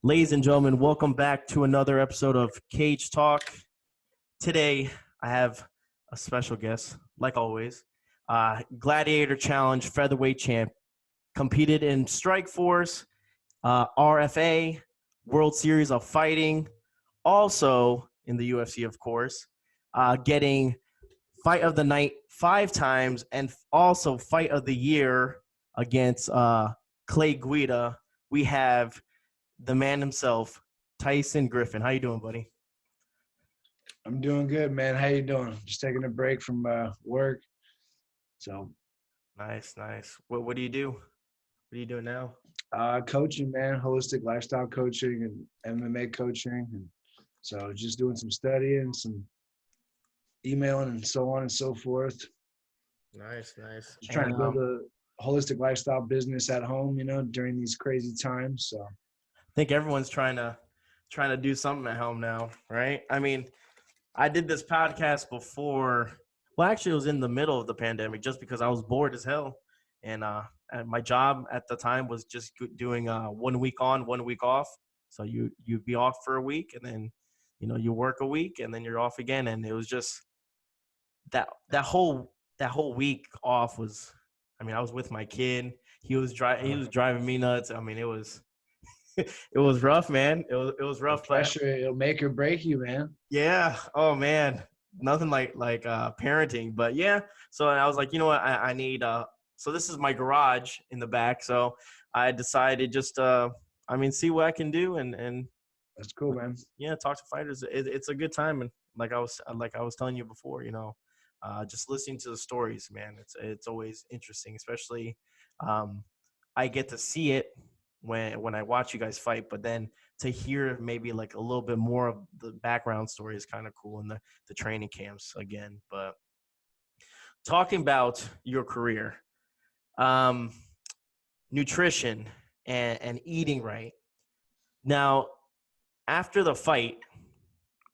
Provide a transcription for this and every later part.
Ladies and gentlemen, welcome back to another episode of Cage Talk. Today, I have a special guest, like always. Gladiator Challenge featherweight champ, competed in Strikeforce, RFA, World Series of Fighting, also in the UFC, of course, getting Fight of the Night 5 times, and also Fight of the Year against Clay Guida. We have the man himself, Tyson Griffin. How you doing, buddy? I'm doing good, man. How you doing? Just taking a break from work. So Nice. What do you do? What are you doing now? coaching, man, holistic lifestyle coaching and MMA coaching. And so just doing some studying, some emailing and so on and so forth. Nice. Just trying to build a holistic lifestyle business at home, during these crazy times. So I think everyone's trying to do something at home now, right? I mean, I did this podcast before. Well, actually, it was in the middle of the pandemic, just because I was bored as hell, and my job at the time was just doing 1 week on, 1 week off. So you'd be off for a week, and then you work a week, and then you're off again, and it was just that whole week off was. I mean, I was with my kid. He was driving me nuts. I mean, it was. It was rough, man. It was rough. the pressure, it'll make or break you, man. Yeah. Oh man. Nothing like parenting, but yeah. So I was like, you know what? I need. So this is my garage in the back. So I decided just see what I can do and That's cool, man. yeah, talk to fighters. It's a good time, and like I was telling you before, just listening to the stories, man. It's always interesting, especially I get to see it when I watch you guys fight, but then to hear maybe like a little bit more of the background story is kind of cool in the training camps again. But talking about your career, nutrition and eating right. Now, after the fight,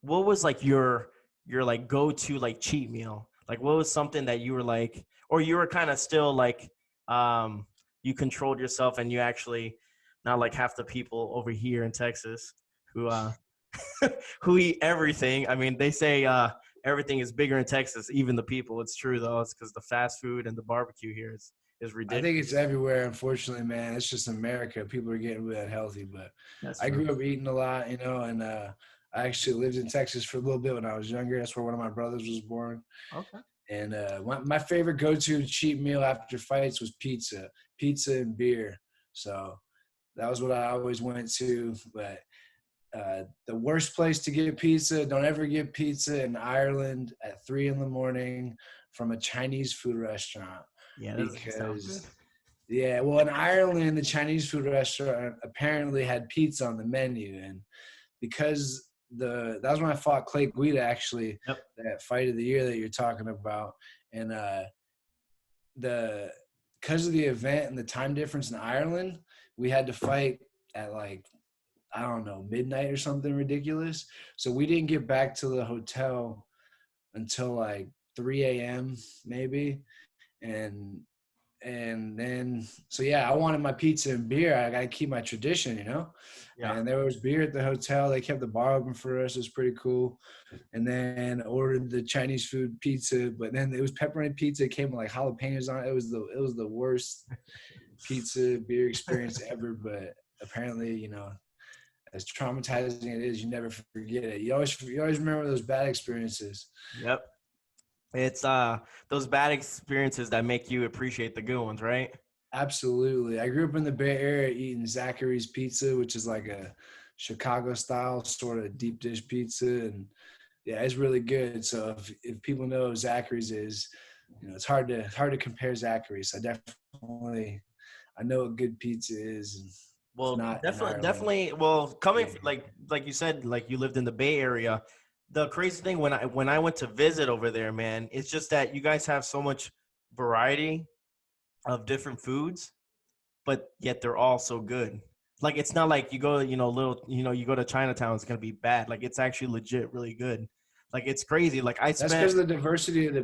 what was like your like go-to like cheat meal? Like what was something that you were like, or you were kind of still like you controlled yourself and you actually not like half the people over here in Texas who who eat everything. I mean, they say everything is bigger in Texas, even the people. It's true though. It's because the fast food and the barbecue here is I ridiculous. think it's everywhere, unfortunately, man. It's just America. People are getting really unhealthy, but I grew up eating a lot, and I actually lived in Texas for a little bit when I was younger. That's where one of my brothers was born. Okay. And my favorite go-to cheat meal after fights was pizza and beer. So that was what I always went to. But the worst place to get pizza, don't ever get pizza in Ireland at 3 a.m. from a Chinese food restaurant. Yeah, that doesn't sound good. Yeah, well, in Ireland, the Chinese food restaurant apparently had pizza on the menu, and because that was when I fought Clay Guida, actually, that fight of the year that you're talking about, and because of the event and the time difference in Ireland, we had to fight at like, I don't know, midnight or something ridiculous. So we didn't get back to the hotel until like 3 a.m. maybe. And then, so yeah, I wanted my pizza and beer. I got to keep my tradition, Yeah. And there was beer at the hotel. They kept the bar open for us. It was pretty cool. And then ordered the Chinese food pizza, but then it was pepperoni pizza. It came with like jalapenos on it. It was the worst pizza beer experience ever. But apparently, as traumatizing it is, you never forget it. You always remember those bad experiences. Yep. It's those bad experiences that make you appreciate the good ones, right? Absolutely. I grew up in the Bay Area eating Zachary's Pizza, which is like a Chicago-style sort of deep dish pizza, and yeah, it's really good. So if people know what Zachary's is, it's hard to compare Zachary's. I know what good pizza is. And well, definitely. Well, coming like you said, like you lived in the Bay Area. The crazy thing when I went to visit over there, man, it's just that you guys have so much variety of different foods, but yet they're all so good. Like it's not like you go, you go to Chinatown, it's gonna be bad. Like it's actually legit really good. Like it's crazy. Like that's because of the diversity of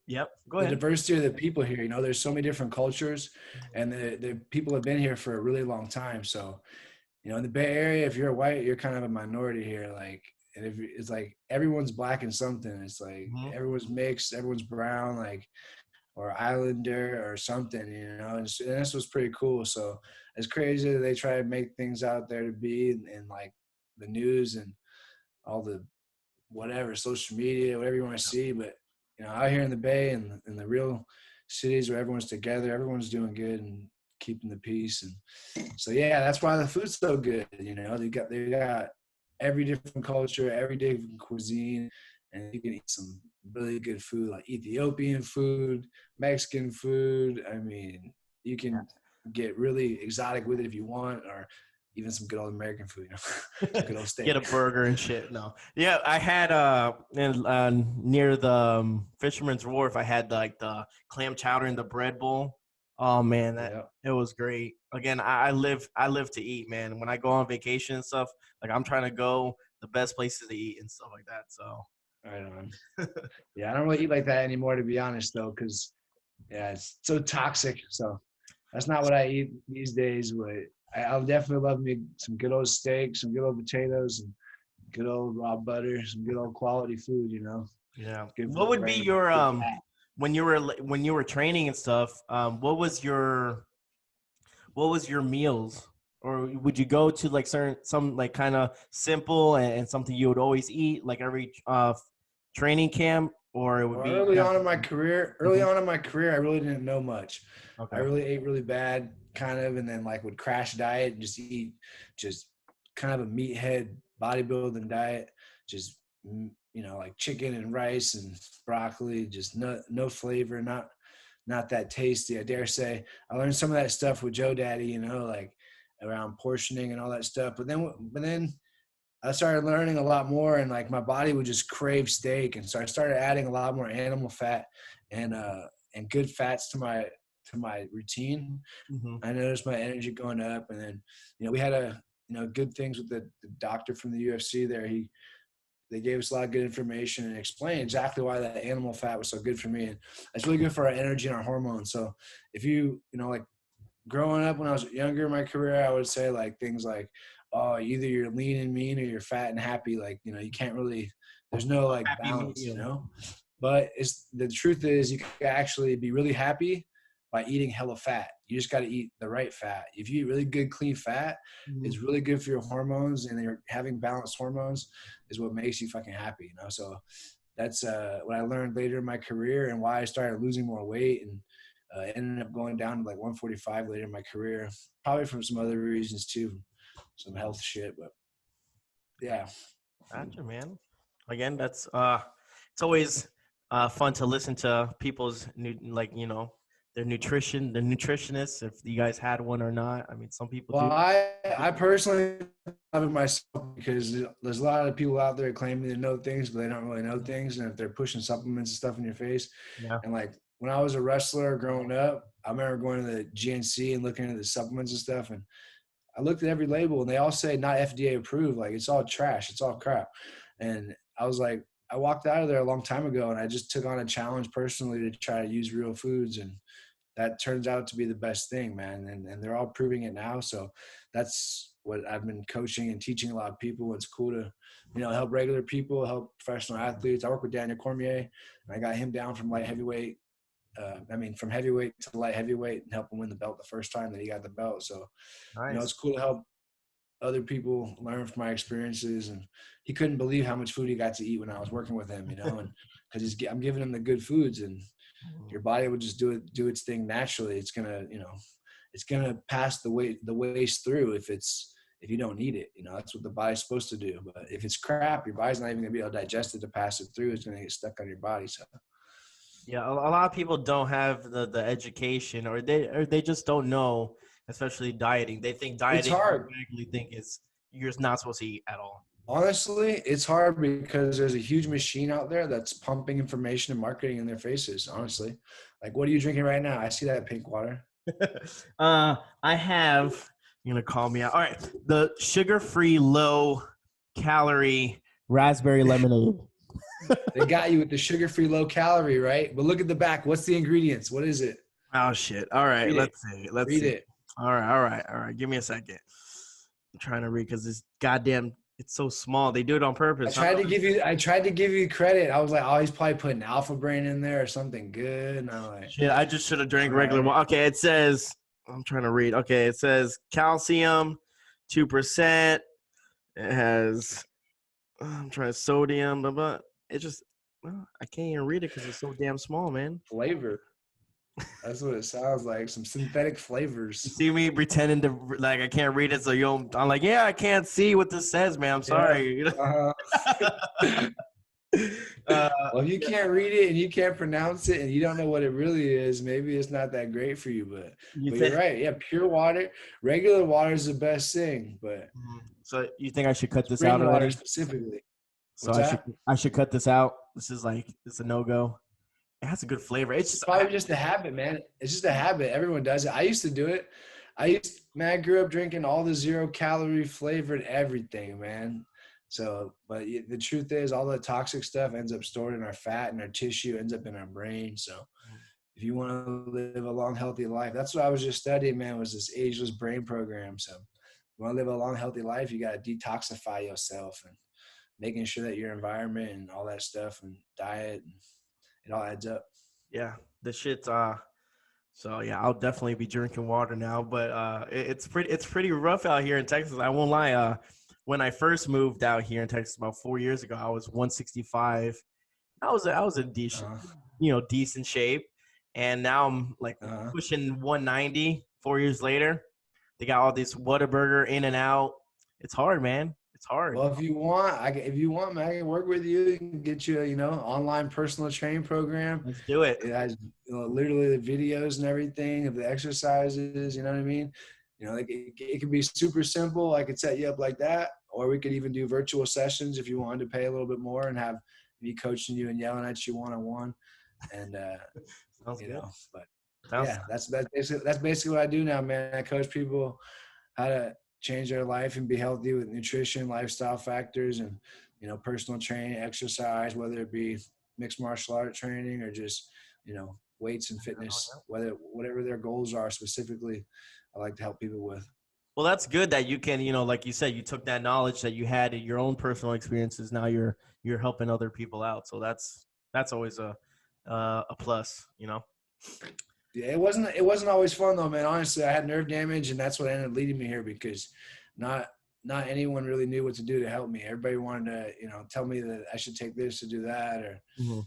Yep. Go ahead. The diversity of the people here. There's so many different cultures, and the people have been here for a really long time. So in the Bay Area, if you're white, you're kind of a minority here. Like, and if it's like everyone's black in something, it's like Mm-hmm. everyone's mixed, everyone's brown, like, or Islander or something, and this was pretty cool. So it's crazy that they try to make things out there to be in like the news and all the whatever, social media, whatever you want to see. But, out here in the Bay and in the real cities where everyone's together, everyone's doing good and keeping the peace. And so, yeah, that's why the food's so good. They got every different culture, every different cuisine, and you can eat some really good food, like Ethiopian food, Mexican food. I mean, you can get really exotic with it if you want, or even some good old American food, some good old steak. Get a burger and shit. No, yeah, I had near the Fisherman's Wharf. I had like the clam chowder and the bread bowl. Oh man, it was great. Again, I live to eat, man. When I go on vacation and stuff, like I'm trying to go the best places to eat and stuff like that. So, right on. Yeah, I don't really eat like that anymore, to be honest, though, because it's so toxic. So that's not what I eat these days. But I'll definitely love me some good old steak, some good old potatoes, and good old raw butter, some good old quality food. Yeah. Good What would be your fat. when you were training and stuff? What was your meals? Or would you go to like some like kind of simple and something you would always eat like every training camp, or it would Well, be early on in my career, Mhm. I really didn't know much. I Okay. really ate really bad, kind of, and then like would crash diet and just eat just kind of a meathead bodybuilding diet, just like chicken and rice and broccoli, just no flavor, not that tasty. I dare say I learned some of that stuff with Joe Daddy, like around portioning and all that stuff. But then I started learning a lot more, and like my body would just crave steak, and so I started adding a lot more animal fat and good fats to my routine. Mm-hmm. I noticed my energy going up, and then we had good things with the doctor from the UFC there. They gave us a lot of good information and explained exactly why that animal fat was so good for me, and it's really good for our energy and our hormones. So if like growing up when I was younger in my career, I would say like things like, oh, either you're lean and mean or you're fat and happy. Like, you can't really, there's no like Happy balance, medium. but the truth is you can actually be really happy by eating hella fat. You just got to eat the right fat. If you eat really good, clean fat, Mm-hmm. it's really good for your hormones, and you're having balanced hormones is what makes you fucking happy, So that's what I learned later in my career and why I started losing more weight and ended up going down to like 145 later in my career, probably from some other reasons too, some health shit. But yeah, Gotcha, man. Again, that's it's always fun to listen to people's their nutritionists, if you guys had one or not. I mean, some people well, do. I personally love it myself because there's a lot of people out there claiming to know things, but they don't really know things. And if they're pushing supplements and stuff in your face, Yeah. and like when I was a wrestler growing up, I remember going to the GNC and looking at the supplements and stuff, and I looked at every label and they all say not FDA approved. Like it's all trash. It's all crap. And I was like, I walked out of there a long time ago and I just took on a challenge personally to try to use real foods. And that turns out to be the best thing, man. And they're all proving it now. So that's what I've been coaching and teaching a lot of people. It's cool to, help regular people, help professional athletes. I work with Daniel Cormier and I got him down from light heavyweight. From heavyweight to light heavyweight and help him win the belt the first time that he got the belt. So, it's Nice. cool to help other people learn from my experiences. And he couldn't believe how much food he got to eat when I was working with him, and because I'm giving him the good foods, and your body will just do its thing naturally. It's gonna pass the waste through if you don't eat it. That's what the body's supposed to do. But if it's crap, your body's not even gonna be able to digest it to pass it through. It's gonna get stuck on your body. So Yeah, a lot of people don't have the education, or they just don't know, especially dieting. They think it's dieting hard. automatically think you're not supposed to eat at all. Honestly, it's hard because there's a huge machine out there that's pumping information and marketing in their faces. Honestly, like, what are you drinking right now? I see that pink water. I have. You're gonna call me out. All right, the sugar-free, low-calorie raspberry lemonade. They got you with the sugar-free, low-calorie, right? But look at the back. What's the ingredients? What is it? Oh shit! All right, Read it. let's see. Let's Read see. it. All right. Give me a second. I'm trying to read because it's so small. They do it on I purpose. Huh? tried to give you credit. I was like, oh, he's probably putting Alpha Brain in there or something good. And I'm like, Shit, I just should have drank all regular right. water. Okay, it says, I'm trying to read. Okay, it says calcium, 2%. It has, I'm trying sodium, but it just, I can't even read it because it's so damn small, man. Flavor. That's what it sounds like. Some synthetic You flavors. see me pretending to, like, I can't read it, so you don't, I'm like, yeah, I can't see what this says, man. I'm Yeah. sorry. Uh-huh. uh, Well, if you can't read it and you can't pronounce it and you don't know what it really is, maybe it's not that great for you. you But think, you're right. Yeah, pure water, regular water is the best thing. But so you think I should cut this out spring water already? specifically. So What's that? I should cut this out. This is like, it's a no-go. It has a good flavor. It's It's just, probably just a habit, man. It's just a habit. Everyone does it. I used to do it. Man, I grew up drinking all the 0-calorie flavored everything, man. So, but the truth is, all the toxic stuff ends up stored in our fat and our tissue, ends up in our brain. So, if you want to live a long, healthy life, that's what I was just studying, man, was this ageless brain program. So, you want to live a long, healthy life, you got to detoxify yourself and making sure that your environment and all that stuff and diet, and it all adds up. yeah, the shit's, so yeah, I'll definitely be drinking water now, but it's pretty rough out here in Texas. I won't lie. When I first moved out here in Texas about 4 years ago, I was 165. I was in Uh, decent shape, and now I'm like uh, pushing 190. 4 years later, they got all this Whataburger In and Out. It's hard, man. It's hard. well, if you want, man, I can work with you and get you a, online personal training program. Let's do it. It has, literally the videos and everything of the exercises. You know what I mean? Like it can be super simple. I could set you up like that, or we could even do virtual sessions if you wanted to pay a little bit more and have me coaching you and yelling at you one-on-one. And Sounds good. but Sounds yeah, that's basically what I do now, man. I coach people how to change their life and be healthy with nutrition, lifestyle factors, and personal training, exercise, whether it be mixed martial art training or just weights and fitness, whatever their goals are specifically. I like to help people with. Well, that's good that you can, like you said, you took that knowledge that you had in your own personal experiences. Now you're helping other people out. So that's always a plus. Yeah, it wasn't always fun though, man. Honestly, I had nerve damage, and that's what ended up leading me here because not not anyone really knew what to do to help me. Everybody wanted to tell me that I should take this to do that or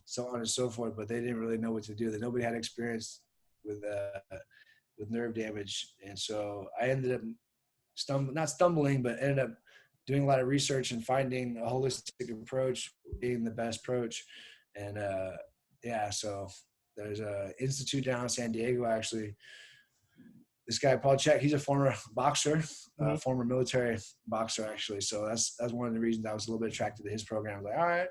so on and so forth, but they didn't really know what to do. That nobody had experience with nerve damage, and so I ended up not stumbling, but ended up doing a lot of research and finding a holistic approach being the best approach. And so there's a institute down in San Diego, actually. This guy, Paul Chek, he's a former boxer, former military boxer, actually. So that's one of the reasons I was a little bit attracted to his program. I was like, all right,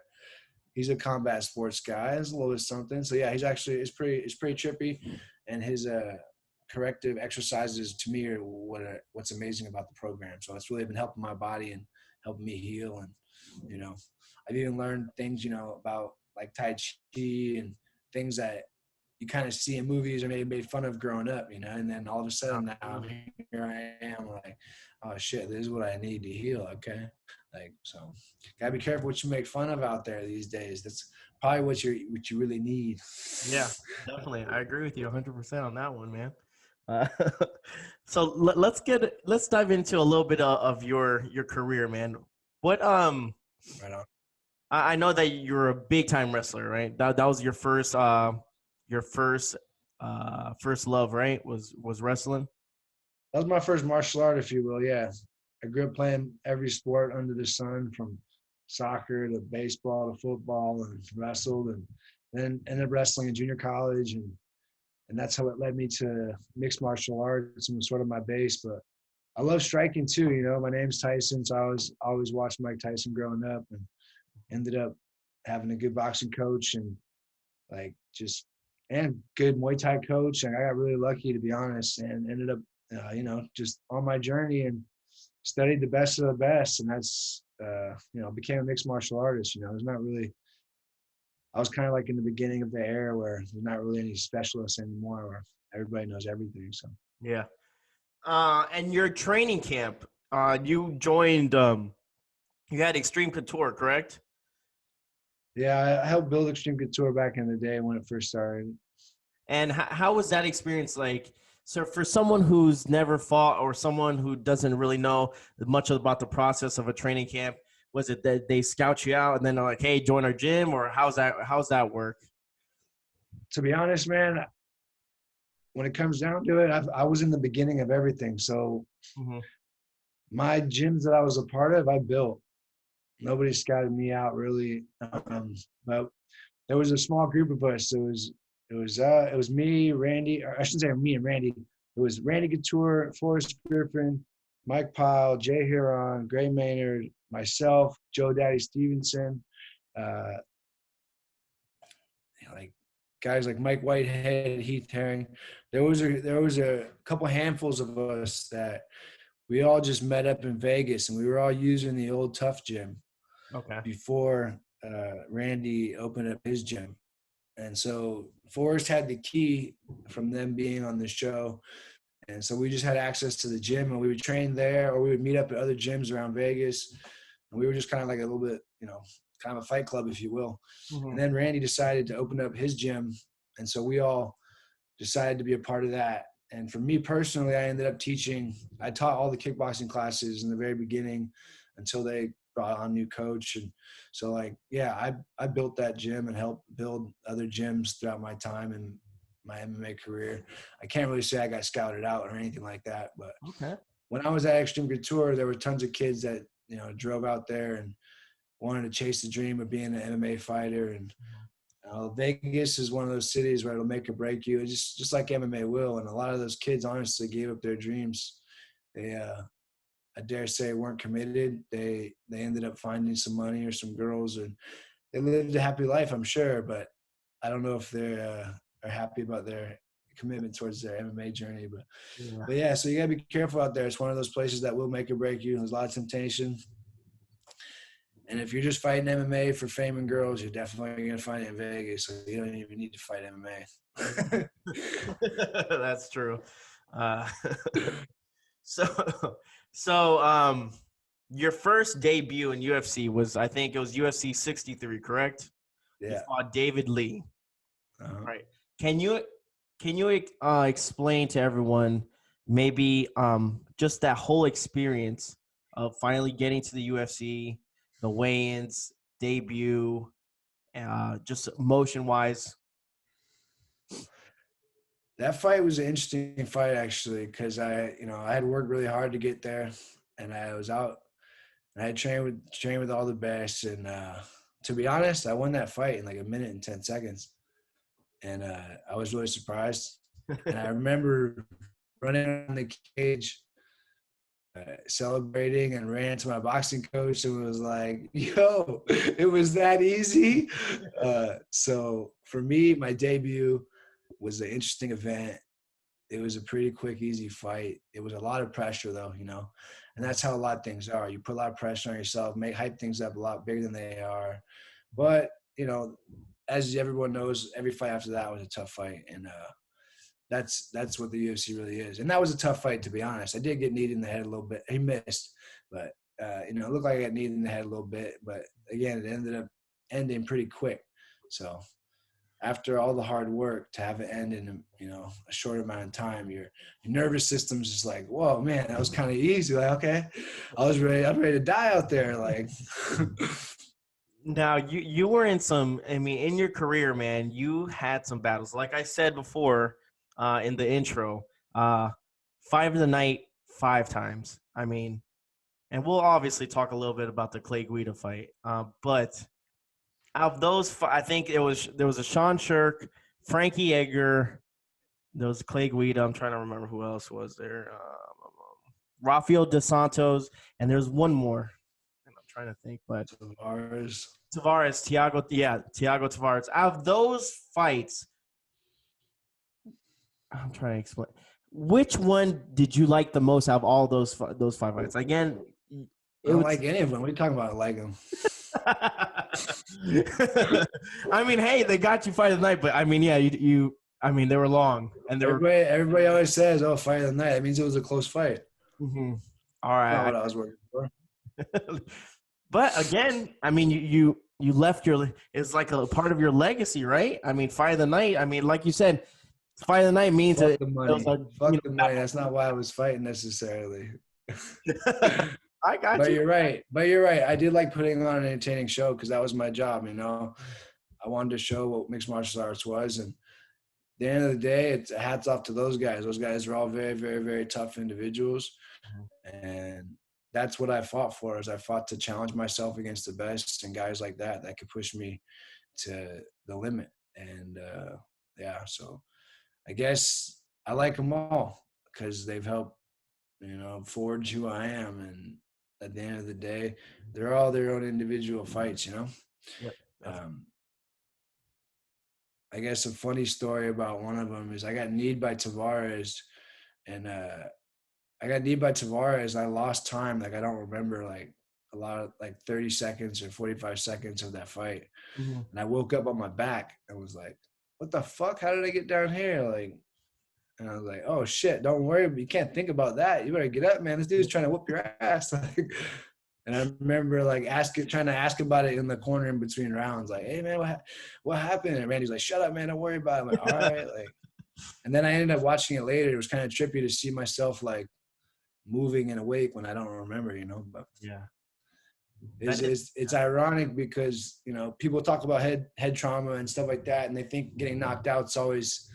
he's a combat sports guy. It's a little bit something. So yeah, it's pretty trippy. And his corrective exercises to me are what's amazing about the program. So it's really been helping my body and helping me heal. And I've even learned things about like Tai Chi and things that you kind of see in movies or maybe made fun of growing up, and then all of a sudden now here I am like, oh shit, this is what I need to heal. Okay. Like, so gotta be careful what you make fun of out there these days. That's probably what you really need. Yeah, definitely. I agree with you 100% on that one, man. Uh, so let's dive into a little bit of your career, man. What Right on. I know that you're a big time wrestler, right? That was your first love, right? Was wrestling. That was my first martial art, if you will. Yeah. I grew up playing every sport under the sun, from soccer to baseball to football, and wrestled, and then ended up wrestling in junior college. And that's how it led me to mixed martial arts and was sort of my base. But I love striking too. My name's Tyson, so I was always watching Mike Tyson growing up, and ended up having a good boxing coach and good Muay Thai coach. And I got really lucky, to be honest, and ended up, just on my journey and studied the best of the best. And that's, became a mixed martial artist. There's not really, I was kind of like in the beginning of the era where there's not really any specialists anymore, where everybody knows everything. So Yeah. And your training camp, You joined. You had Extreme Couture, correct? Yeah, I helped build Extreme Couture back in the day when it first started. And how was that experience like? So for someone who's never fought or someone who doesn't really know much about the process of a training camp, was it that they scout you out and then they're like, "Hey, join our gym," or how's that work? To be honest, man, when it comes down to it, I was in the beginning of everything. So Mm-hmm. my gyms that I was a part of, I built. Nobody scouted me out really, but there was a small group of us. It was me, Randy. Or I shouldn't say me and Randy. It was Randy Couture, Forrest Griffin, Mike Pyle, Jay Huron, Gray Maynard, myself, Joe Daddy Stevenson, uh, like guys like Mike Whitehead, Heath Herring. There was a couple handfuls of us that we all just met up in Vegas, and we were all using the old Tough Gym Okay. before Randy opened up his gym. And so Forrest had the key from them being on the show. And so we just had access to the gym, and we would train there, or we would meet up at other gyms around Vegas. And we were just kind of like a little bit, kind of a fight club, if you will. Mm-hmm. And then Randy decided to open up his gym. And so we all decided to be a part of that. And for me personally, I taught all the kickboxing classes in the very beginning until they brought on a new coach. And so I built that gym and helped build other gyms throughout my time in my MMA career. I can't really say I got scouted out or anything like that, but Okay. when I was at Extreme Couture, there were tons of kids that, drove out there and wanted to chase the dream of being an MMA fighter. And Vegas is one of those cities where it'll make or break you. It's just like MMA will. And a lot of those kids honestly gave up their dreams. They, I dare say, weren't committed. They ended up finding some money or some girls, and they lived a happy life, I'm sure. But I don't know if they are happy about their commitment towards their MMA journey. Yeah. But yeah, so you gotta be careful out there. It's one of those places that will make or break you. There's a lot of temptation. And if you're just fighting MMA for fame and girls, you're definitely going to find it in Vegas. So you don't even need to fight MMA. That's true. Uh, so, so your first debut in UFC was, I think it was UFC 63, correct? You Yeah. fought David Lee. Uh-huh. Right. Can you explain to everyone maybe just that whole experience of finally getting to the UFC, the weigh-ins, debut, just motion-wise? That fight was an interesting fight, actually, because I had worked really hard to get there, and I was out, and I had trained with all the best. And to be honest, I won that fight in like a minute and 10 seconds. And I was really surprised. And I remember running on the cage, celebrating, and ran into my boxing coach and was like, yo, it was that easy. So for me, my debut was an interesting event. It was a pretty quick, easy fight. It was a lot of pressure, though, and that's how a lot of things are. You put a lot of pressure on yourself, hype things up a lot bigger than they are. But, as everyone knows, every fight after that was a tough fight. And that's what the UFC really is. And that was a tough fight, to be honest. I did get kneed in the head a little bit. He missed, but, it looked like I got kneed in the head a little bit. But, again, it ended up ending pretty quick. So after all the hard work, to have it end in a short amount of time, your nervous system's just like, whoa, man, that was kind of easy. Like, okay, I'm ready to die out there. Like, Now you were in some. I mean, in your career, man, you had some battles. Like I said before, in the intro, fight of the night 5 times. I mean, and we'll obviously talk a little bit about the Clay Guida fight. But out of those, I think there was a Sean Shirk, Frankie Edgar, there was Clay Guida. I'm trying to remember who else was there. Rafael Dos Santos, and there's one more. And I'm trying to think, but Tavares, Thiago Tavares. Out of those fights, I'm trying to explain. Which one did you like the most out of all those 5 fights? Again, I don't like any of them. What are you talking about? I like them. I mean, hey, they got you fight of the night, but I mean, yeah, you I mean, they were long, and everybody always says, "Oh, fight of the night." That means it was a close fight. Mm-hmm. All Not right. what I was working for. But again, I mean, you left your it's like a part of your legacy, right? I mean, Fight of the Night. I mean, like you said, Fight of the Night means Fuck it the was money. like Fuck the money. That's not why I was fighting necessarily. I got But you. you're right. But you're right. I did like putting on an entertaining show because that was my job. I wanted to show what mixed martial arts was, and at the end of the day, it's hats off to those guys. Those guys are all very, very, very tough individuals, and that's what I fought for. Is I fought to challenge myself against the best and guys like that could push me to the limit. And yeah, so I guess I like them all because they've helped, forge who I am. And at the end of the day, they're all their own individual fights. Yep. Um, I guess a funny story about one of them is I got kneed by Tavares, and I lost time. Like I don't remember like a lot of like 30 seconds or 45 seconds of that fight. Mm-hmm. And I woke up on my back and was like, what the fuck? How did I get down here? Like, and I was like, oh shit, don't worry. You can't think about that. You better get up, man. This dude's trying to whoop your ass. And I remember like trying to ask about it in the corner in between rounds. Like, hey man, what happened? And Randy's like, shut up, man. Don't worry about it. I'm like, all right. Like, and then I ended up watching it later. It was kind of trippy to see myself like moving and awake when I don't remember. But Yeah. it's ironic because, people talk about head trauma and stuff like that. And they think getting knocked out is always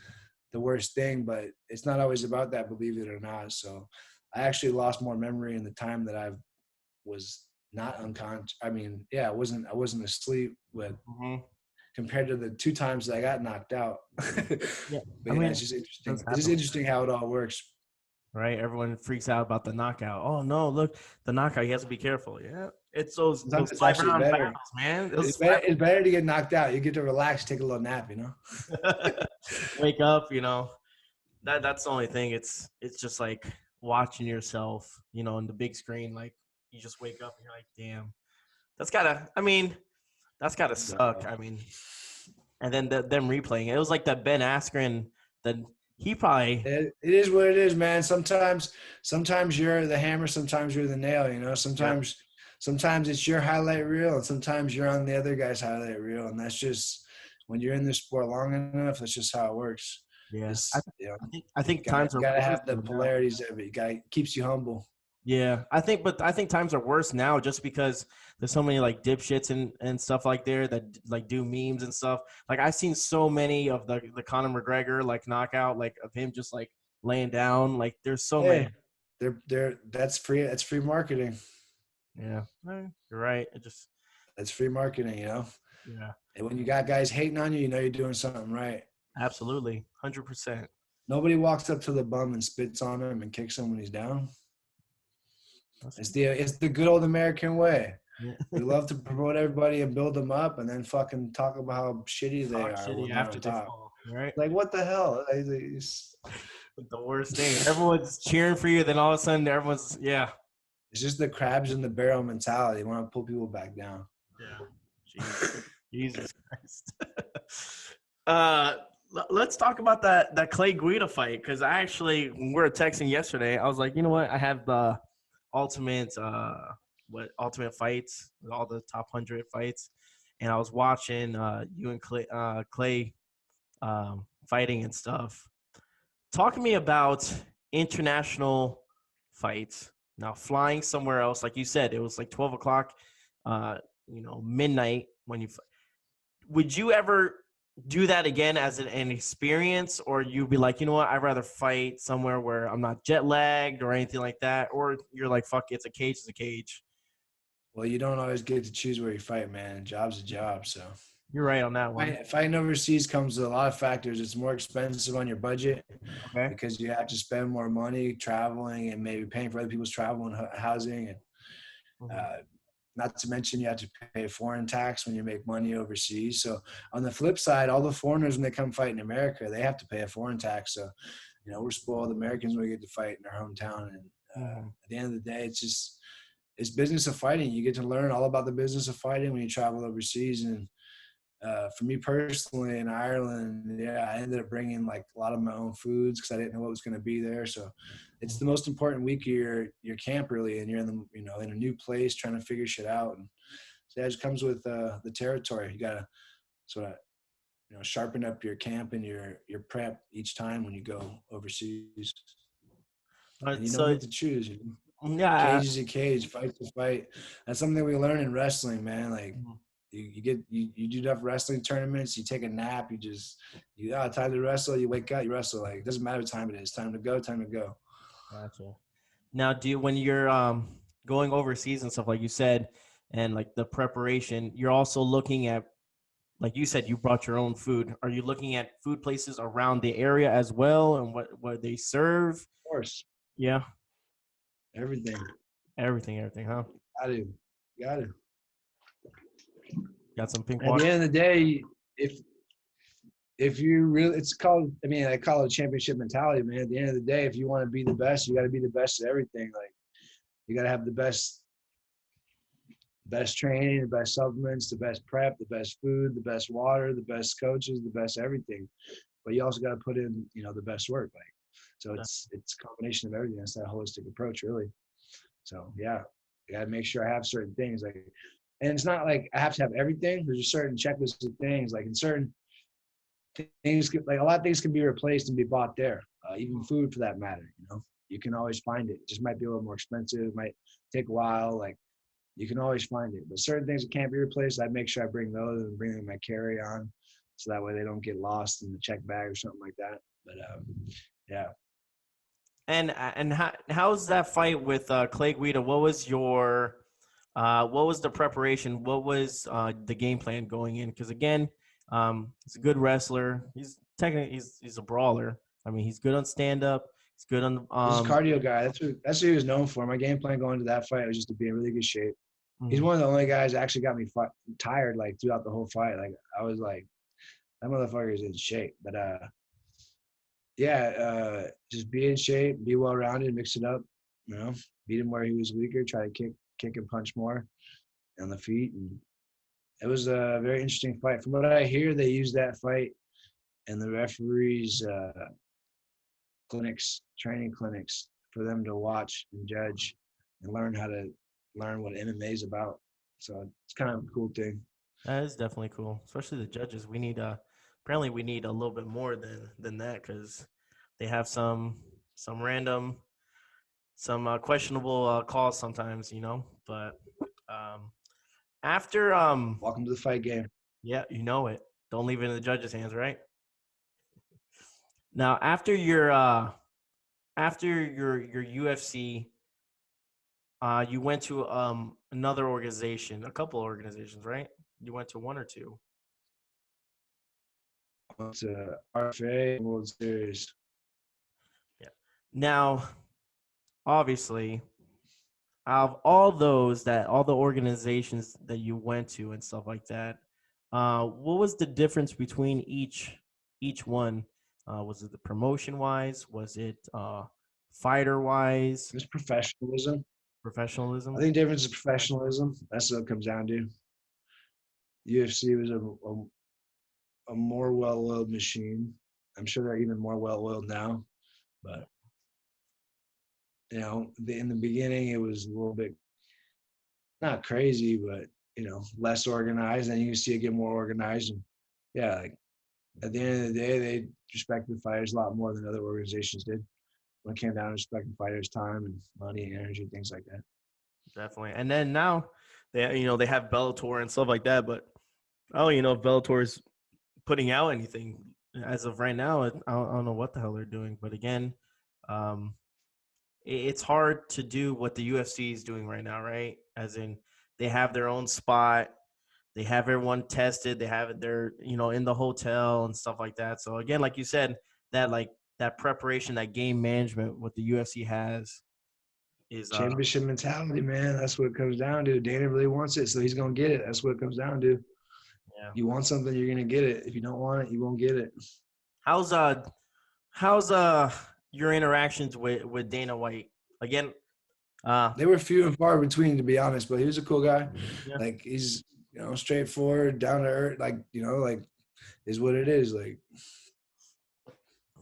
the worst thing, but it's not always about that, believe it or not. So I actually lost more memory in the time that I was not unconscious. I mean, yeah, I wasn't asleep, but compared to the 2 times that I got knocked out. Yeah. But it's just interesting. It's just interesting how it all works. Right? Everyone freaks out about the knockout. Oh no, look, the knockout. You have to be careful. Yeah. It's those Sometimes it's 5 actually round better. battles, man. It's better to get knocked out. You get to relax, take a little nap, Wake up, That's the only thing. It's just like watching yourself, on the big screen. Like you just wake up and you're like, damn, that's gotta suck. I mean, and then them replaying it. It was like that Ben Askren that he probably. It is what it is, man. Sometimes you're the hammer, sometimes you're the nail. Sometimes it's your highlight reel, and sometimes you're on the other guy's highlight reel, and that's just when you're in this sport long enough. That's just how it works. Yeah, I You think times are gotta worse have the polarities of it. Keeps you humble. Yeah, I think times are worse now just because there's so many like dipshits and stuff like there that like do memes and stuff. Like I've seen so many of the Conor McGregor like knockout, like of him just like laying down. Like there's so many. That's free. That's free marketing. Yeah, you're right. That's free marketing. Yeah. And when you got guys hating on you, you're doing something right. Absolutely, 100%. Nobody walks up to the bum and spits on him and kicks him when he's down. It's the good old American way. Yeah. We love to promote everybody and build them up, and then fucking talk about how shitty they are shitty when they're after on they top. fall, right? Like what the hell? The worst thing. Everyone's cheering for you, then all of a sudden everyone's It's just the crabs in the barrel mentality. They want to pull people back down. Yeah. Jesus Christ. Let's talk about that Clay Guida fight, because when we were texting yesterday, I was like, you know what? I have the ultimate fights, all the top 100 fights, and I was watching you and Clay fighting and stuff. Talk to me about international fights. Now flying somewhere else, like you said, it was like 12 o'clock, midnight when you. Would you ever do that again as an experience, or you'd be like, you know what, I'd rather fight somewhere where I'm not jet lagged or anything like that, or you're like, fuck, it's a cage. Well, you don't always get to choose where you fight, man. A job's a job, so you're right on that one. Fighting overseas comes with a lot of factors. It's more expensive on your budget because you have to spend more money traveling and maybe paying for other people's travel and housing, and not to mention you have to pay foreign tax when you make money overseas. So on the flip side, all the foreigners, when they come fight in America, they have to pay a foreign tax. So, we're spoiled Americans when we get to fight in our hometown. And at the end of the day, it's business of fighting. You get to learn all about the business of fighting when you travel overseas. And for me personally in Ireland, yeah, I ended up bringing like a lot of my own foods because I didn't know what was going to be there. So it's the most important week of your camp really, and you're in the in a new place trying to figure shit out. And so that just comes with the territory. You gotta sort of sharpen up your camp and your prep each time when you go overseas. And you don't So get to choose. yeah, Cage is a cage, fight's a fight. That's something we learn in wrestling, man. Like you do enough wrestling tournaments, you take a nap, time to wrestle, you wake up, you wrestle. Like it doesn't matter what time it is, time to go, time to go. gotcha. Now, when you're going overseas and stuff like you said, and like the preparation, you're also looking at, like you said, you brought your own food. Are you looking at food places around the area as well, and what they serve? Of course. Yeah, Everything. everything, huh? Got to. Got some pink At the water. end of the day, if you really, it's called, I mean, I call it championship mentality, man. At the end of the day, if you want to be the best, you got to be the best at everything. Like you got to have the best training, the best supplements, the best prep, the best food, the best water, the best coaches, the best everything. But you also got to put in, the best work. Like, so it's a combination of everything. It's that holistic approach, really. So yeah, you got to make sure I have certain things. Like, and it's not like I have to have everything. There's a certain checklist of things. Like in certain things, like a lot of things can be replaced and be bought there. Even food, for that matter. You can always find it. It just might be a little more expensive. It might take a while. Like you can always find it. But certain things that can't be replaced, I make sure I bring those and bring them in my carry-on, so that way they don't get lost in the check bag or something like that. But yeah. And how's that fight with Clay Guida? What was the preparation? What was the game plan going in? Because again, he's a good wrestler. He's technically he's a brawler. I mean, he's good on stand up. He's good on He's a cardio guy. That's what he was known for. My game plan going into that fight was just to be in really good shape. He's one of the only guys that actually got me tired like throughout the whole fight. Like I was like, that motherfucker's in shape. But just be in shape, be well rounded, mix it up. Beat him where he was weaker. Try to kick and punch more on the feet. And it was a very interesting fight. From what I hear, they used that fight in the referees' training clinics, for them to watch and judge and learn what MMA is about. So it's kind of a cool thing. That is definitely cool, especially the judges. We need apparently we need a little bit more than that, because they have some random, some questionable calls sometimes, But after Welcome to the fight game. yeah, you know it. Don't leave it in the judges' hands, right? Now, after your UFC, you went to another organization, a couple of organizations, right? You went to one or two. I went to RFA World Series. Yeah. Now, obviously, out of all the organizations that you went to and stuff like that, what was the difference between each one? Was it the promotion wise? Was it fighter wise? It's professionalism. Professionalism. I think the difference is professionalism. That's what it comes down to. UFC was a more well-oiled machine. I'm sure they're even more well-oiled now, but in the beginning it was a little bit not crazy, but less organized. And you can see it get more organized. And yeah, like at the end of the day, they respected the fighters a lot more than other organizations did when it came down to respecting fighters' time and money and energy, things like that. Definitely. And then now they have Bellator and stuff like that, but I don't even know if Bellator is putting out anything as of right now. I don't know what the hell they're doing, but again, it's hard to do what the UFC is doing right now, right? As in, they have their own spot, they have everyone tested, they have it there, in the hotel and stuff like that. So again, like you said, that preparation, that game management, what the UFC has is championship mentality, man. That's what it comes down to. Dana really wants it, so he's gonna get it. That's what it comes down to. Yeah. You want something, you're gonna get it. If you don't want it, you won't get it. How's your interactions with Dana White? Again, they were few and far between, to be honest, but he was a cool guy. Yeah. Like he's straightforward, down to earth, like, like is what it is. Like,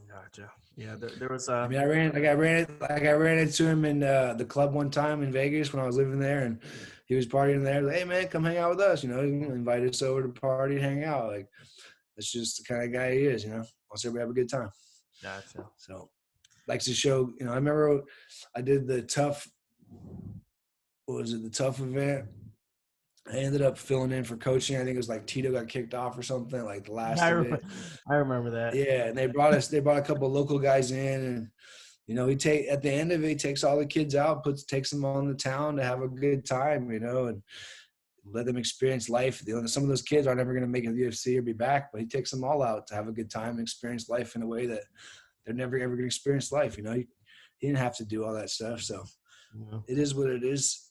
Gotcha. Yeah, there was I mean, I ran into him in the club one time in Vegas when I was living there, and he was partying there. Like, hey man, come hang out with us. He invited us over to party and hang out. Like, that's just the kind of guy he is. Wants everybody to have a good time. gotcha. So, likes to show. I remember I did the tough. What was it? The tough event. I ended up filling in for coaching. I think it was like Tito got kicked off or something, like the last of it. I remember that. Yeah, and they brought a couple of local guys in, and at the end of it, he takes all the kids out, takes them on the town to have a good time, and let them experience life. Some of those kids are never going to make it to the UFC or be back, but he takes them all out to have a good time and experience life in a way that they're never ever going to experience life. He didn't have to do all that stuff, so it is what it is.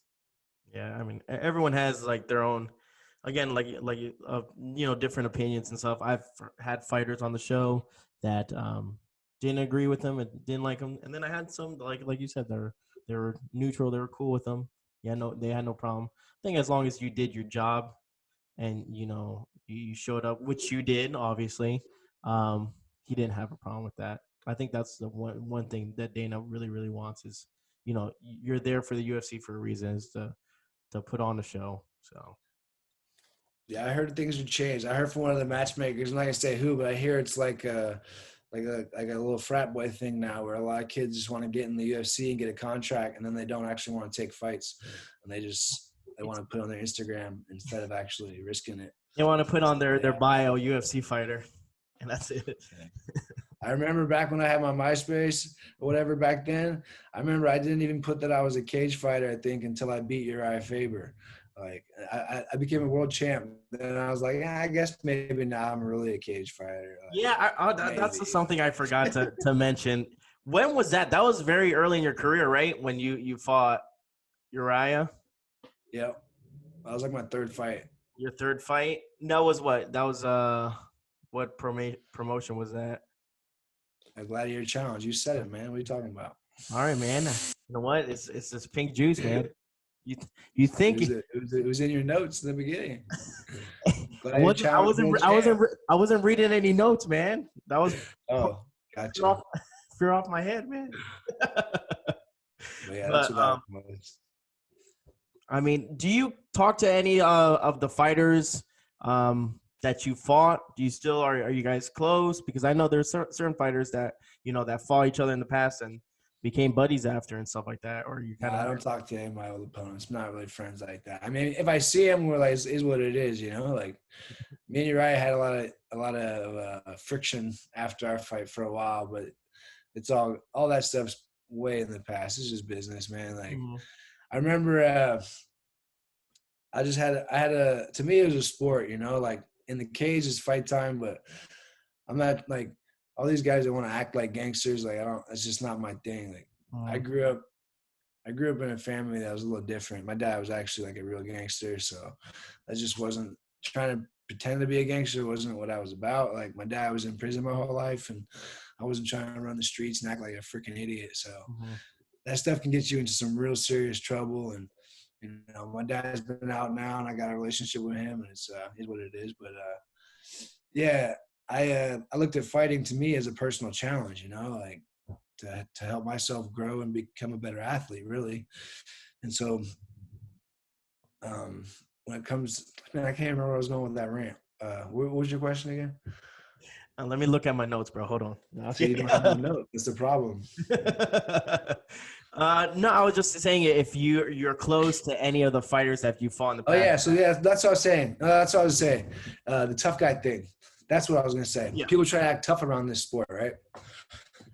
Yeah, I mean, everyone has like their own, again, different opinions and stuff. I've had fighters on the show that didn't agree with them and didn't like them, and then I had some like you said, they were neutral, they were cool with them. Yeah, no, they had no problem. I think as long as you did your job and you showed up, which you did, obviously, he didn't have a problem with that. I think that's the one thing that Dana really really wants is you're there for the UFC for a reason, is to put on a show. So yeah, I heard things would change. I heard from one of the matchmakers, I'm not gonna say who, but I hear it's like a little frat boy thing now, where a lot of kids just want to get in the UFC and get a contract, and then they don't actually want to take fights, and they want to put on their Instagram instead of actually risking it. They want to put on their bio UFC fighter, and that's it. I remember back when I had my MySpace or whatever back then, I remember I didn't even put that I was a cage fighter, I think, until I beat Uriah Faber. Like, I became a world champ. Then I was like, yeah, I guess maybe now I'm really a cage fighter. Like, yeah, that's something I forgot to mention. When was that? That was very early in your career, right? When you fought Uriah? Yep. That was like my third fight. Your third fight? That was what? That was what promotion was that? A Gladiator Challenge. You said it, man. What are you talking about? All right, man. You know what? It's this pink juice, man. You think it was in your notes in the beginning. I wasn't reading any notes, man. That was gotcha. Fear off my head, man. Yeah, that's what that was. I mean, do you talk to any of the fighters that you fought? Do you still are you guys close? Because I know there's certain fighters that that fought each other in the past and became buddies after and stuff like that. Or you kind of I don't talk to any of my old opponents. I'm not really friends like that. I mean, if I see them, we're like, is what it is, Like, me and Uriah had a lot of friction after our fight for a while, but it's all that stuff's way in the past. It's just business, man. Like, I remember to me, it was a sport, like in the cage is fight time, but I'm not like all these guys that want to act like gangsters. Like, it's just not my thing. Like, I grew up in a family that was a little different. My dad was actually like a real gangster. So I just wasn't trying to pretend to be a gangster. Wasn't what I was about. Like, my dad was in prison my whole life, and I wasn't trying to run the streets and act like a freaking idiot. So that stuff can get you into some real serious trouble. And, my dad's been out now, and I got a relationship with him, and it's what it is. But yeah, I looked at fighting to me as a personal challenge, like to help myself grow and become a better athlete, really. And so when it comes, man, I can't remember where I was going with that rant. What was your question again? Let me look at my notes, bro. Hold on. No, you don't have no note. That's the problem. No, I was just saying if you're close to any of the fighters that you fought in the past. Oh yeah, so yeah, that's what I was saying. The tough guy thing. That's what I was gonna say. Yeah. People try to act tough around this sport, right?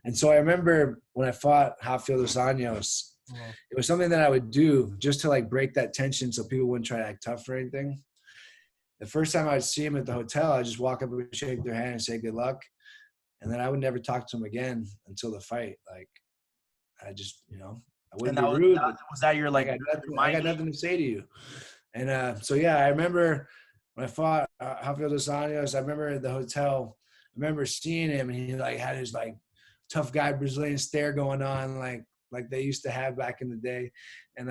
And so I remember when I fought Rafael dos Anjos, it was something that I would do just to like break that tension so people wouldn't try to act tough or anything. The first time I'd see him at the hotel, I'd just walk up and shake their hand and say good luck. And then I would never talk to him again until the fight. Like, I just, I wouldn't be rude. Was that your like? I got nothing to say to you. And so yeah, I remember when I fought Rafael dos Anjos. I remember at the hotel. I remember seeing him, and he like had his like tough guy Brazilian stare going on, like they used to have back in the day. And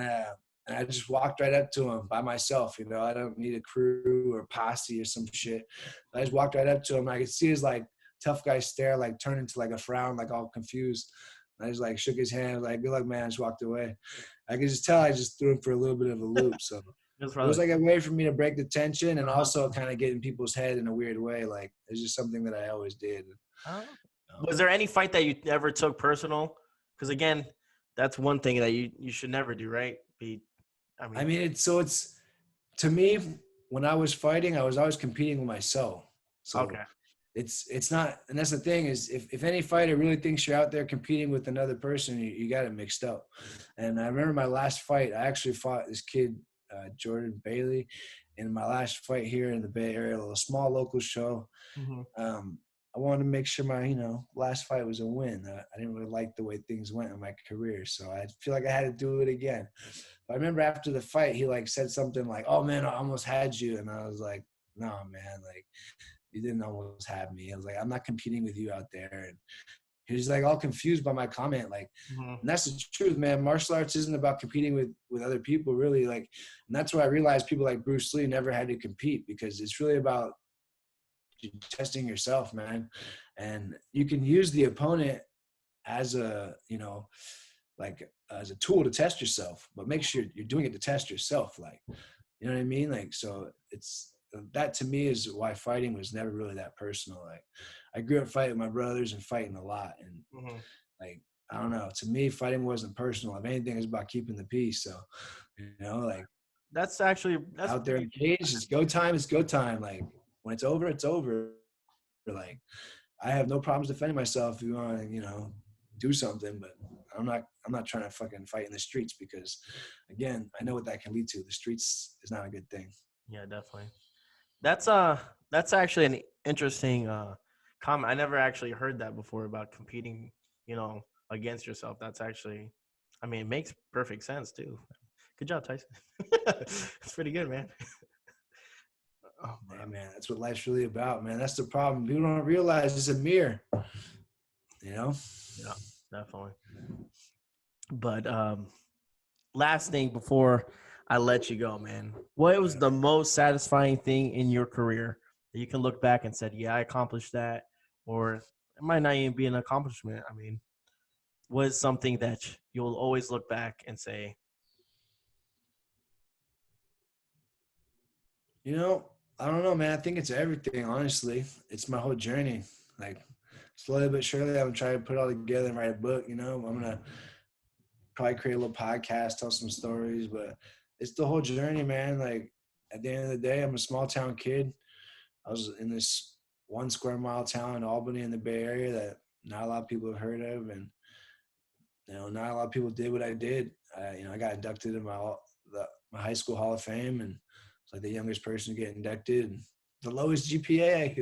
And I just walked right up to him by myself. You know, I don't need a crew or posse or some shit. I just walked right up to him. I could see his like tough guy stare, like turn into like a frown, like all confused. I just like shook his hand, like, good luck, man. I just walked away. I could just tell I just threw him for a little bit of a loop. So it was like a way for me to break the tension and also kind of get in people's head in a weird way. Like, it's just something that I always did. Was there any fight that you ever took personal? Because again, that's one thing that you should never do, right? It's to me, when I was fighting, I was always competing with myself. So okay. It's not, and that's the thing is, if any fighter really thinks you're out there competing with another person, you got it mixed up. And I remember my last fight, I actually fought this kid, Jordan Bailey, in my last fight here in the Bay Area, a little small local show. I wanted to make sure my, last fight was a win. I didn't really like the way things went in my career, so I feel like I had to do it again. But I remember after the fight, he like said something like, "Oh man, I almost had you," and I was like, "No, man, like you didn't almost have me." I was like, "I'm not competing with you out there." And he was like all confused by my comment, like, and that's the truth, man. Martial arts isn't about competing with other people, really. Like, and that's why I realized people like Bruce Lee never had to compete, because it's really about testing yourself, man. And you can use the opponent as a, like as a tool to test yourself, but make sure you're doing it to test yourself. Like, you know what I mean? Like, so that to me is why fighting was never really that personal. Like, I grew up fighting my brothers and fighting a lot. And like, I don't know, to me, fighting wasn't personal. If anything, it was about keeping the peace. So, like that's out there in the cage, it's go time. It's go time. Like, when it's over, it's over. Like, I have no problems defending myself if you want to, do something, but I'm not trying to fucking fight in the streets, because again, I know what that can lead to. The streets is not a good thing. Yeah, definitely. That's actually an interesting comment. I never actually heard that before about competing, against yourself. That's actually, it makes perfect sense too. Good job, Tyson. It's pretty good, man. Oh, man, that's what life's really about, man. That's the problem. People don't realize it's a mirror, Yeah, definitely. But last thing before I let you go, man, what was the most satisfying thing in your career that you can look back and said, yeah, I accomplished that, or it might not even be an accomplishment? What is something that you'll always look back and say? I don't know, man. I think it's everything, honestly. It's my whole journey. Like, slowly but surely, I'm trying to put it all together and write a book. I'm going to probably create a little podcast, tell some stories, but it's the whole journey, man. Like, at the end of the day, I'm a small town kid. I was in this 1 square mile town in Albany in the Bay Area that not a lot of people have heard of. And, not a lot of people did what I did. I got inducted in my high school Hall of Fame, and it's like the youngest person to get inducted, and the lowest GPA.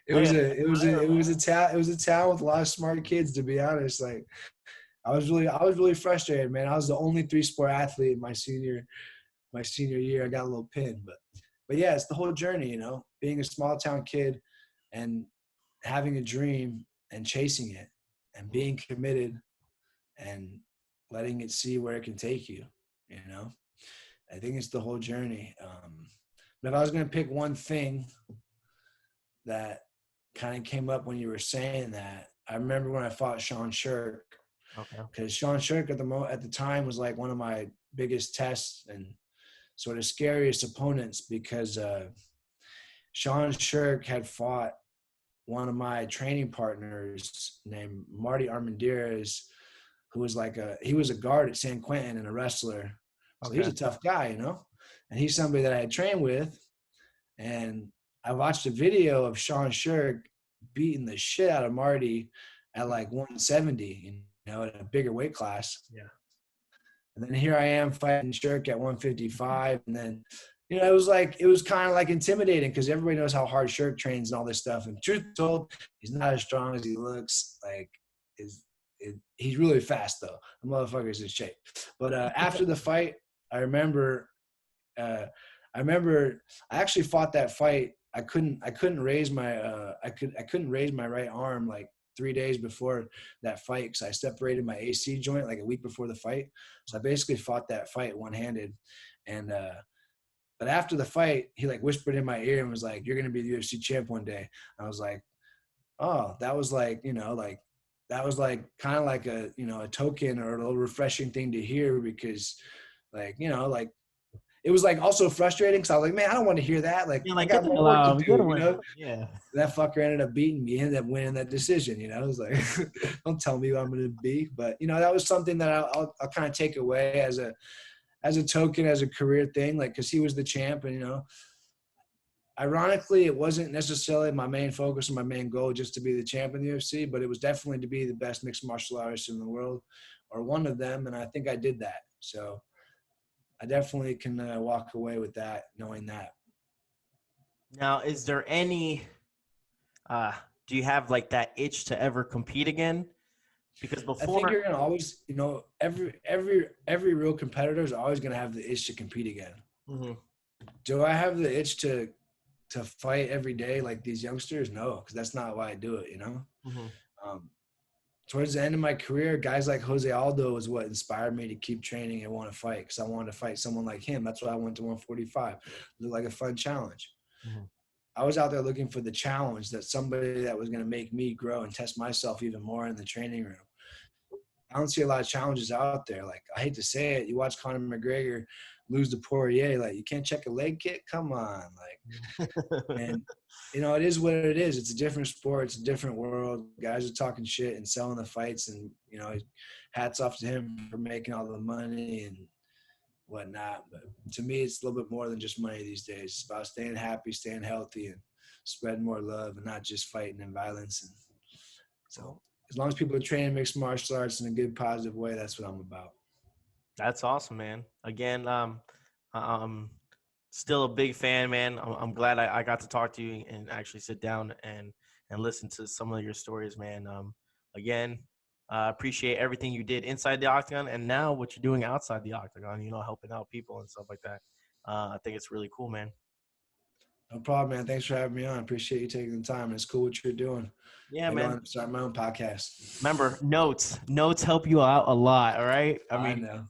It was a town with a lot of smart kids, to be honest. Like, I was really frustrated, man. I was the only 3-sport athlete in my senior year. I got a little pin, but yeah, it's the whole journey, being a small town kid and having a dream and chasing it and being committed and letting it see where it can take you. I think it's the whole journey. But if I was going to pick one thing that kind of came up when you were saying that, I remember when I fought Sean Shirk. Okay. Because Sean Shirk at the time was like one of my biggest tests and sort of scariest opponents, because Sean Shirk had fought one of my training partners named Marty Armendariz, who was he was a guard at San Quentin and a wrestler. So he's a tough guy, and he's somebody that I had trained with. And I watched a video of Sean Shirk beating the shit out of Marty at like 170, in a bigger weight class. Yeah. And then here I am fighting Shirk at 155. And then, it was kind of like intimidating, because everybody knows how hard Shirk trains and all this stuff. And truth told, he's not as strong as he looks. Like, he's really fast though. The motherfucker's in shape. But after the fight, I remember I actually fought that fight. I couldn't raise my I couldn't raise my right arm like 3 days before that fight because I separated my AC joint like a week before the fight. So I basically fought that fight one-handed. And but after the fight, he like whispered in my ear and was like, "You're gonna be the UFC champ one day." I was like, "Oh, that was like, like that was like kind of like a, a token or a little refreshing thing to hear because like, like it was like also frustrating because I was like, man, I don't want to hear that. Like, You're I like, get got the more hell work to out. Get do, away. Yeah. That fucker ended up beating me, ended up winning that decision, I was like, don't tell me what I'm going to be. But, that was something that I'll kind of take away as a token, as a career thing, like, because he was the champ. And, ironically, it wasn't necessarily my main focus and my main goal just to be the champ in the UFC, but it was definitely to be the best mixed martial artist in the world or one of them. And I think I did that. So I definitely can walk away with that, knowing that. Now, is there any do you have like that itch to ever compete again? Because I think before, you're gonna always, every real competitor is always gonna have the itch to compete again. mm-hmm. Do I have the itch to fight every day like these youngsters? No, because that's not why I do it. Mm-hmm. Towards the end of my career, guys like Jose Aldo is what inspired me to keep training and want to fight because I wanted to fight someone like him. That's why I went to 145. It looked like a fun challenge. Mm-hmm. I was out there looking for the challenge, that somebody that was going to make me grow and test myself even more in the training room. I don't see a lot of challenges out there. Like, I hate to say it, you watch Conor McGregor lose to Poirier, like, you can't check a leg kick? Come on. Like, and, it is what it is. It's a different sport. It's a different world. Guys are talking shit and selling the fights, and, hats off to him for making all the money and whatnot. But to me, it's a little bit more than just money these days. It's about staying happy, staying healthy, and spreading more love and not just fighting and violence. And so as long as people are training mixed martial arts in a good, positive way, that's what I'm about. That's awesome, man. Again, I'm still a big fan, man. I'm glad I got to talk to you and actually sit down and listen to some of your stories, man. Again, appreciate everything you did inside the octagon and now what you're doing outside the octagon, helping out people and stuff like that. I think it's really cool, man. No problem, man. Thanks for having me on. I appreciate you taking the time. It's cool what you're doing. Yeah, I man. go and start my own podcast. Remember, notes help you out a lot. All right. I know.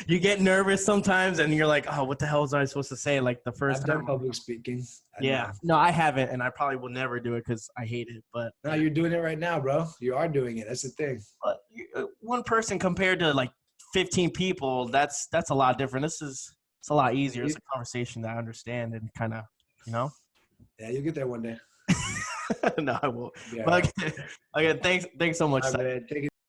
You get nervous sometimes and you're like, oh, what the hell was I supposed to say? Like the first I've time. done public speaking. Yeah. No, I haven't. And I probably will never do it because I hate it. But no, you're doing it right now, bro. You are doing it. That's the thing. But one person compared to like 15 people, that's a lot different. It's a lot easier. It's a conversation that I understand and kind of, Yeah, you'll get there one day. No, I won't. Yeah, But again, thanks so much. All right, man. Take it